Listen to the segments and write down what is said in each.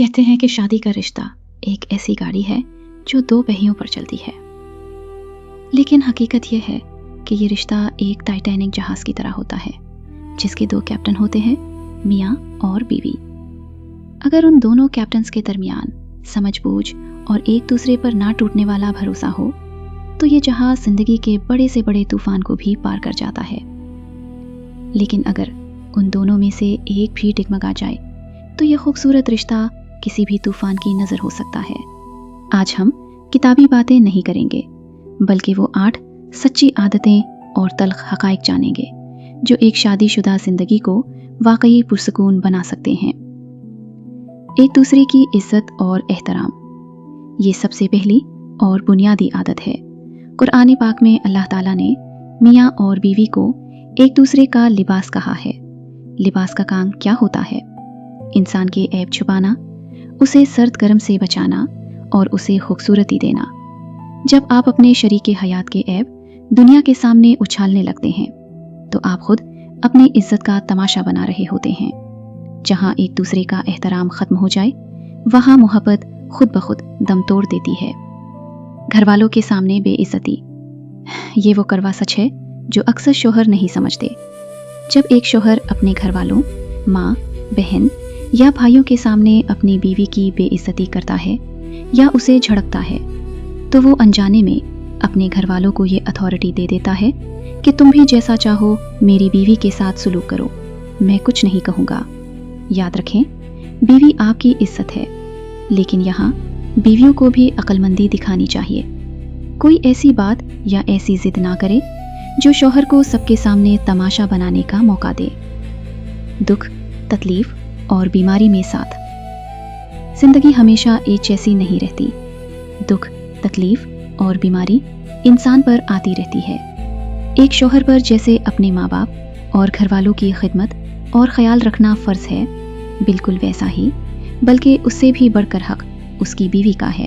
کہتے ہیں کہ شادی کا رشتہ ایک ایسی گاڑی ہے جو 2 پہیوں پر چلتی ہے، لیکن حقیقت یہ ہے کہ یہ رشتہ ایک ٹائٹینک جہاز کی طرح ہوتا ہے جس کے 2 کیپٹن ہوتے ہیں، میاں اور بیوی۔ اگر ان دونوں کیپٹنز کے درمیان سمجھ بوجھ اور ایک دوسرے پر نہ ٹوٹنے والا بھروسہ ہو تو یہ جہاز زندگی کے بڑے سے بڑے طوفان کو بھی پار کر جاتا ہے۔ لیکن اگر ان دونوں میں سے ایک بھی ڈگمگا جائے تو یہ خوبصورت رشتہ کسی بھی طوفان کی نظر ہو سکتا ہے۔ آج ہم کتابی باتیں نہیں کریں گے، بلکہ وہ 8 سچی عادتیں اور تلخ حقائق جانیں گے جو ایک شادی شدہ زندگی کو واقعی پرسکون بنا سکتے ہیں۔ ایک دوسرے کی عزت اور احترام، یہ سب سے پہلی اور بنیادی عادت ہے۔ قرآن پاک میں اللہ تعالیٰ نے میاں اور بیوی کو ایک دوسرے کا لباس کہا ہے۔ لباس کا کام کیا ہوتا ہے؟ انسان کے عیب چھپانا، اسے سرد گرم سے بچانا اور اسے خوبصورتی دینا۔ جب آپ اپنے شریک حیات کے عیب دنیا کے سامنے اچھالنے لگتے ہیں تو آپ خود اپنی عزت کا تماشا بنا رہے ہوتے ہیں۔ جہاں ایک دوسرے کا احترام ختم ہو جائے وہاں محبت خود بخود دم توڑ دیتی ہے۔ گھر والوں کے سامنے بے عزتی، یہ وہ کڑوا سچ ہے جو اکثر شوہر نہیں سمجھتے۔ جب ایک شوہر اپنے گھر والوں، ماں، بہن یا بھائیوں کے سامنے اپنی بیوی کی بے عزتی کرتا ہے یا اسے جھڑکتا ہے تو وہ انجانے میں اپنے گھر والوں کو یہ اتھارٹی دے دیتا ہے کہ تم بھی جیسا چاہو میری بیوی کے ساتھ سلوک کرو، میں کچھ نہیں کہوں گا۔ یاد رکھیں، بیوی آپ کی عزت ہے، لیکن یہاں بیویوں کو بھی عقل مندی دکھانی چاہیے۔ کوئی ایسی بات یا ایسی ضد نہ کرے جو شوہر کو سب کے سامنے تماشا بنانے کا موقع دے۔ دکھ، تکلیف اور بیماری میں ساتھ۔ زندگی ہمیشہ ایک جیسی نہیں رہتی۔ دکھ، تکلیف اور بیماری انسان پر آتی رہتی ہے۔ ایک شوہر پر جیسے اپنے ماں باپ اور گھر والوں کی خدمت اور خیال رکھنا فرض ہے، بالکل ویسا ہی بلکہ اس سے بھی بڑھ کر حق اس کی بیوی کا ہے،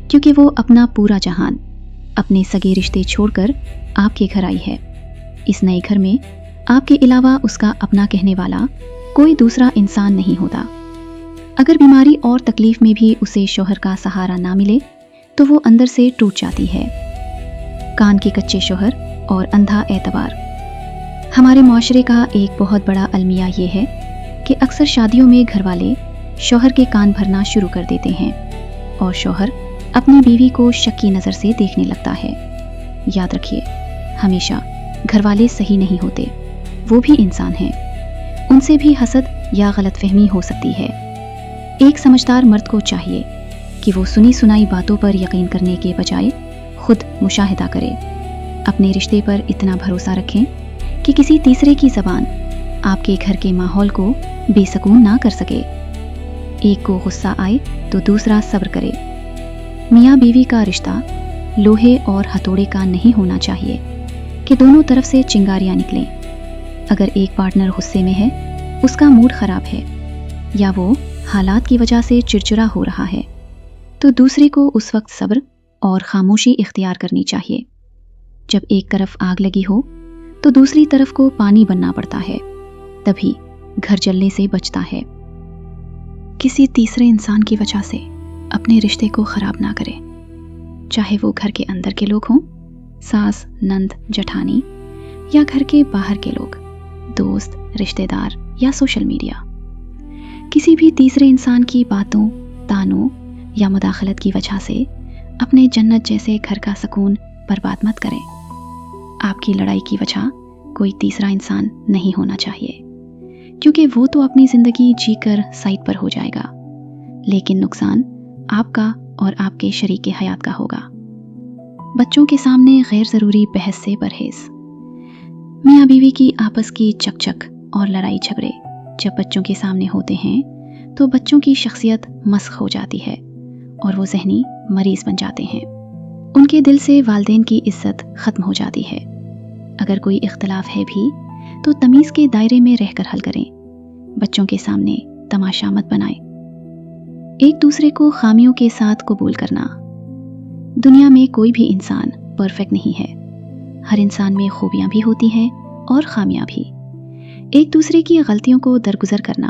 کیونکہ وہ اپنا پورا جہان، اپنے سگے رشتے چھوڑ کر آپ کے گھر آئی ہے۔ اس نئے گھر میں آپ کے علاوہ اس کا اپنا کہنے والا کوئی دوسرا انسان نہیں ہوتا۔ اگر بیماری اور تکلیف میں بھی اسے شوہر کا سہارا نہ ملے تو وہ اندر سے ٹوٹ جاتی ہے۔ کان کے کچے شوہر اور اندھا اعتبار۔ ہمارے معاشرے کا ایک بہت بڑا المیہ یہ ہے کہ اکثر شادیوں میں گھر والے شوہر کے کان بھرنا شروع کر دیتے ہیں اور شوہر اپنی بیوی کو شک کی نظر سے دیکھنے لگتا ہے۔ یاد رکھیے، ہمیشہ گھر والے صحیح نہیں ہوتے، وہ بھی انسان ہیں، ان سے بھی حسد یا غلط فہمی ہو سکتی ہے۔ ایک سمجھدار مرد کو چاہیے کہ وہ سنی سنائی باتوں پر یقین کرنے کے بجائے خود مشاہدہ کرے۔ اپنے رشتے پر اتنا بھروسہ رکھیں کہ کسی تیسرے کی زبان آپ کے گھر کے ماحول کو بے سکون نہ کر سکے۔ ایک کو غصہ آئے تو دوسرا صبر کرے۔ میاں بیوی کا رشتہ لوہے اور ہتھوڑے کا نہیں ہونا چاہیے کہ دونوں طرف سے چنگاریاں نکلیں۔ اگر ایک پارٹنر غصے میں ہے، اس کا موڈ خراب ہے یا وہ حالات کی وجہ سے چڑچڑا ہو رہا ہے تو دوسرے کو اس وقت صبر اور خاموشی اختیار کرنی چاہیے۔ جب ایک طرف آگ لگی ہو تو دوسری طرف کو پانی بننا پڑتا ہے، تبھی گھر جلنے سے بچتا ہے۔ کسی تیسرے انسان کی وجہ سے اپنے رشتے کو خراب نہ کرے، چاہے وہ گھر کے اندر کے لوگ ہوں، ساس، نند، جٹھانی، یا گھر کے باہر کے لوگ، دوست، رشتہ دار یا سوشل میڈیا۔ کسی بھی تیسرے انسان کی باتوں، تانوں یا مداخلت کی وجہ سے اپنے جنت جیسے گھر کا سکون برباد مت کریں۔ آپ کی لڑائی کی وجہ کوئی تیسرا انسان نہیں ہونا چاہیے، کیونکہ وہ تو اپنی زندگی جی کر سائٹ پر ہو جائے گا، لیکن نقصان آپ کا اور آپ کے شریک حیات کا ہوگا۔ بچوں کے سامنے غیر ضروری بحث سے پرہیز۔ میاں بیوی کی آپس کی چک چک اور لڑائی جھگڑے جب بچوں کے سامنے ہوتے ہیں تو بچوں کی شخصیت مسخ ہو جاتی ہے اور وہ ذہنی مریض بن جاتے ہیں۔ ان کے دل سے والدین کی عزت ختم ہو جاتی ہے۔ اگر کوئی اختلاف ہے بھی تو تمیز کے دائرے میں رہ کر حل کریں، بچوں کے سامنے تماشا مت بنائیں۔ ایک دوسرے کو خامیوں کے ساتھ قبول کرنا۔ دنیا میں کوئی بھی انسان پرفیکٹ نہیں ہے، ہر انسان میں خوبیاں بھی ہوتی ہیں اور خامیاں بھی۔ ایک دوسرے کی غلطیوں کو درگزر کرنا